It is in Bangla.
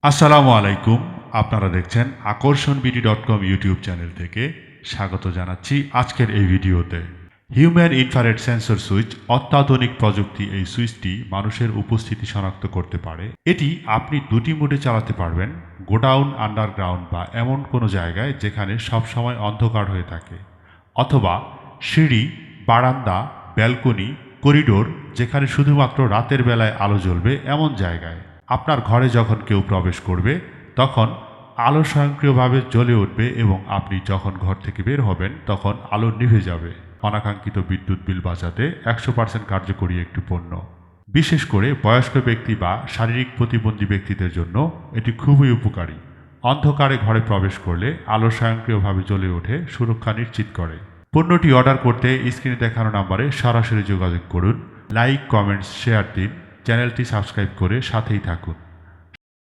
আসসালামু আলাইকুম। আপনারা দেখছেন আকর্ষণবিডি.কম ইউটিউব চ্যানেল থেকে স্বাগত জানাচ্ছি আজকের এই ভিডিওতে। হিউম্যান ইনফ্রারেড সেন্সর সুইচ অত্যাধুনিক প্রযুক্তি। এই সুইচটি মানুষের উপস্থিতি শনাক্ত করতে পারে। এটি আপনি দুটি মোডে চালাতে পারবেন: গোডাউন, আন্ডারগ্রাউন্ড বা এমন কোনো জায়গায় যেখানে সবসময় অন্ধকার হয়ে থাকে, অথবা সিঁড়ি, বারান্দা, ব্যালকনি, করিডোর যেখানে শুধুমাত্র রাতের বেলায় আলো জ্বলবে এমন জায়গায়। আপনার ঘরে যখন কেউ প্রবেশ করবে তখন আলো স্বয়ংক্রিয়ভাবে জ্বলে উঠবে এবং আপনি যখন ঘর থেকে বের হবেন তখন আলো নিভে যাবে। অনাকাঙ্ক্ষিত বিদ্যুৎ বিল বাঁচাতে 100% কার্যকরী একটি পণ্য। বিশেষ করে বয়স্ক ব্যক্তি বা শারীরিক প্রতিবন্ধী ব্যক্তিদের জন্য এটি খুবই উপকারী। অন্ধকারে ঘরে প্রবেশ করলে আলো স্বয়ংক্রিয়ভাবে জ্বলে ওঠে, সুরক্ষা নিশ্চিত করে। পণ্যটি অর্ডার করতে স্ক্রিনে দেখানো নম্বরে সরাসরি যোগাযোগ করুন। লাইক, কমেন্টস, শেয়ার দিন। চ্যানেলটি সাবস্ক্রাইব করে সাথেই থাকুন।